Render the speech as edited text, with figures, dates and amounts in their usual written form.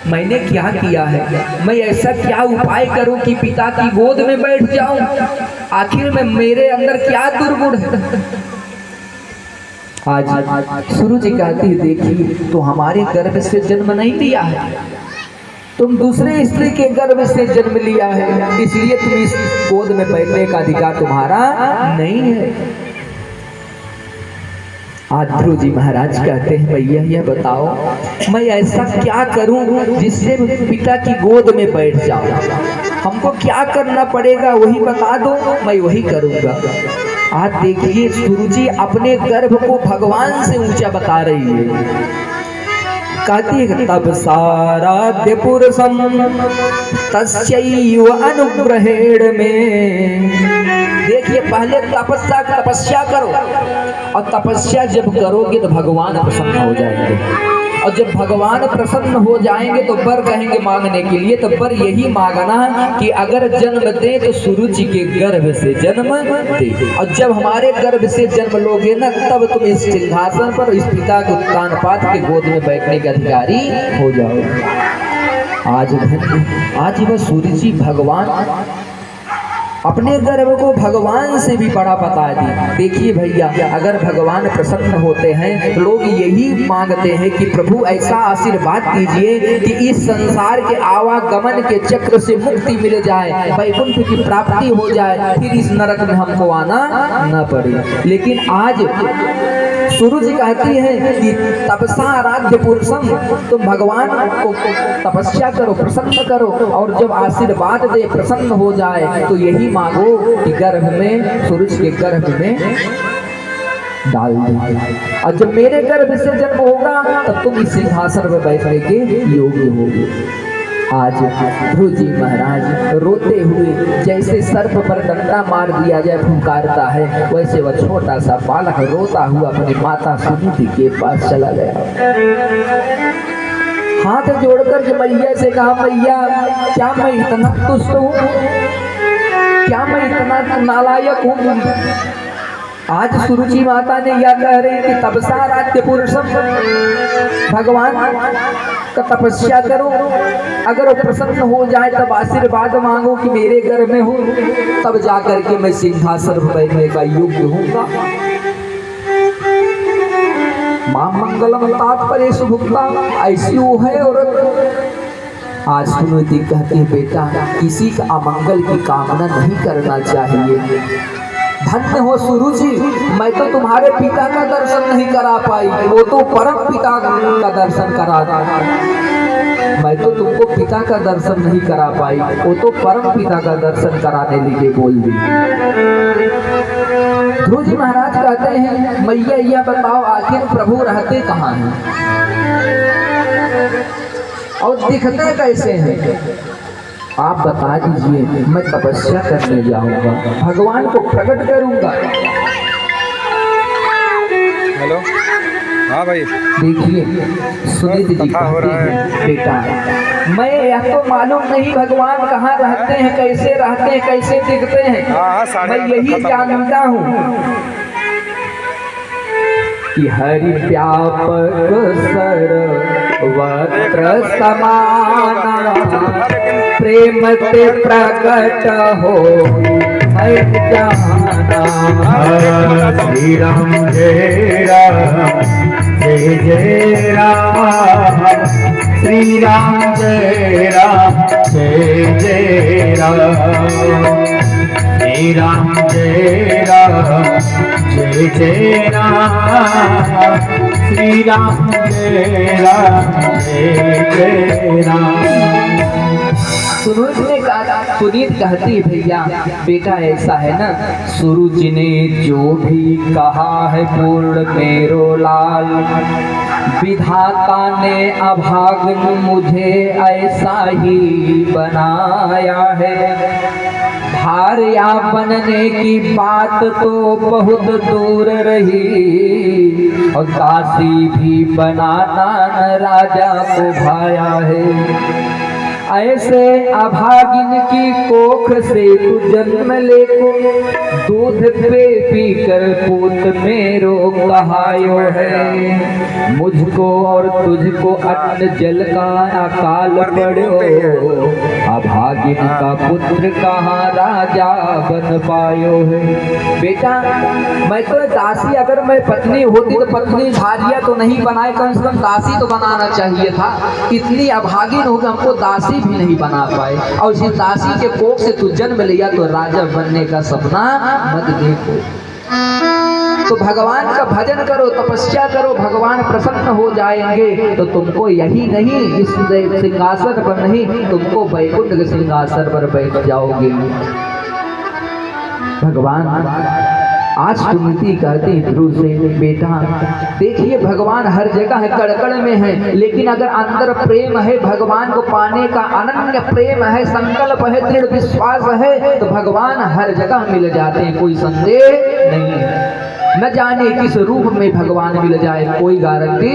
मैंने क्या किया है, मैं ऐसा क्या उपाय करूं कि पिता की गोद में बैठ जाऊं? आखिर में मेरे अंदर क्या दुर्गुण है? आज सूरज जी कहती है, देखिए तो हमारे गर्भ से जन्म नहीं लिया है, तुम दूसरे स्त्री के गर्भ से जन्म लिया है, इसलिए तुम इस गोद में बैठने का अधिकार तुम्हारा नहीं है। आज ध्रुव जी महाराज कहते हैं, भैया यह बताओ मैं ऐसा क्या करूं जिससे पिता की गोद में बैठ जाऊं? हमको क्या करना पड़ेगा वही बता दो, मैं वही करूंगा। आज देखिए सूरज जी अपने गर्भ को भगवान से ऊंचा बता रही है। कहती है तब साराध्य पुरुषम तस्यैव अनुग्रहेण में। देखिए पहले तपस्या करो, और तपस्या जब करोगे तो भगवान प्रसन्न हो जाएंगे, और जब भगवान प्रसन्न हो जाएंगे तो वर कहेंगे मांगने के लिए, तो वर यही मांगना कि अगर जन्म दे तो सूरज जी के गर्भ से जन्म दे, और जब हमारे गर्भ से जन्म लोगे ना तब तुम इस सिंहासन पर इस पिता के उत्तान पात के गोद में बैठने के अधिकारी हो जाओ। आज वह सूरज जी भगवान अपने गर्भ को भगवान से भी बड़ा बता दी। देखिए भैया अगर भगवान प्रसन्न होते हैं तो लोग यही मांगते हैं कि प्रभु ऐसा आशीर्वाद कीजिए कि इस संसार के आवागमन के चक्र से मुक्ति मिल जाए, वैकुंठ की प्राप्ति हो जाए, फिर इस नरक में हमको आना न पड़े। लेकिन आज सूरज कहती है कि तपसा आराध्य पुरुषम, तुम भगवान को तपस्या करो, प्रसन्न करो, और जब आशीर्वाद दे प्रसन्न हो जाए तो यही मांगो कि गर्भ में सूरज के गर्भ में डाल दे, और जब मेरे गर्भ से जन्म होगा तब तुम इस सिंहासन पर बैठने के योग्य होगे। आज ध्रुव जी महाराज रोते हुए जैसे सर्प पर डंडा मार दिया जाए फुंकारता है, वैसे वह छोटा सा बालक रोता हुआ अपनी माता सुनीति के पास चला गया। हाथ जोड़कर के मैया से कहा, मैया क्या मैं इतना तुष्ट हूँ, क्या मैं इतना नालायक हूँ? आज सुरुचि माता ने यह कह रही कि तपसा आराध्य पुरुषम, भगवान का तपस्या करो, अगर वो प्रसन्न हो जाए तब आशीर्वाद मांगो कि मेरे घर में हो, तब जाकर के मैं सिंहासन पर बैठने का योग्य होऊंगा। मां मंगलम तात्पर्य सुभुक्ता, ऐसी वो है औरत। आज सुनीति कहती है, बेटा किसी का अमंगल की कामना नहीं करना चाहिए। धन्य हो सुरुचि, मैं तो तुम्हारे पिता का दर्शन नहीं करा पाई, वो तो परम पिता का दर्शन करा दी। मैं तो तुमको पिता का दर्शन नहीं करा पाई, वो तो परम पिता का दर्शन कराने लिए बोल दी। ध्रुव जी महाराज कहते हैं, मैया यह बताओ आखिर प्रभु रहते कहाँ हैं और दिखते कैसे हैं? आप बता दीजिए, मैं तपस्या करने जाऊंगा, भगवान को प्रकट करूंगा। हेलो, हाँ भाई। देखिए सुनीति जी कहती है, बेटा मैं यह तो मालूम नहीं भगवान कहाँ रहते हैं, कैसे रहते हैं, कैसे दिखते हैं, मैं यही जानता हूँ कि हरि व्यापक सर्वत्र समाना, प्रेम से प्रकट हो जाना। श्री राम जय राम जय जय राम, श्री राम जय राम जय जय राम, श्री राम जय राम जय जय राम, श्री राम जय राम जय जय राम। सूरज ने कहा, पुनीत कहती भैया बेटा ऐसा है ना, सूरज ने जो भी कहा है पूर्ण मेरो लाल, विधाता ने अभागन मुझे ऐसा ही बनाया है। भार्या बनने की बात तो बहुत दूर रही, और दासी भी बनाना न राजा को भाया है। ऐसे अभागिन की कोख से तू जन्म ले को, दूध पे पी कर पूत मेरो कहायो है। मुझको और तुझको अन्न जल का अकाल पड़ो, अभागिन का पुत्र कहाँ राजा बन पायो है। बेटा मैं तो दासी, अगर मैं पत्नी होती तो पत्नी धारिया तो नहीं बनाए, कम से कम दासी तो बनाना चाहिए था। इतनी अभागिन हो कि हमको दासी भी नहीं बना पाए, और उसी दासी के कोख से तू जन्म लिया तो राजा बनने का सपना मत देखो। तो भगवान का भजन करो, तपस्या करो, भगवान प्रसन्न हो जाएंगे। तो तुमको यही नहीं, इस सिंहासन पर नहीं, तुमको वैकुंठ के सिंहासन पर बैठ जाओगे। भगवान आज स्तुति करते ध्रुव से, बेटा देखिए भगवान हर जगह है, कड़कड़ में है, लेकिन अगर अंदर प्रेम है, भगवान को पाने का अनन्य प्रेम है, संकल्प है, दृढ़ विश्वास है, तो भगवान हर जगह मिल जाते हैं, कोई संदेह नहीं। न जाने किस रूप में भगवान मिल जाए, कोई गारंटी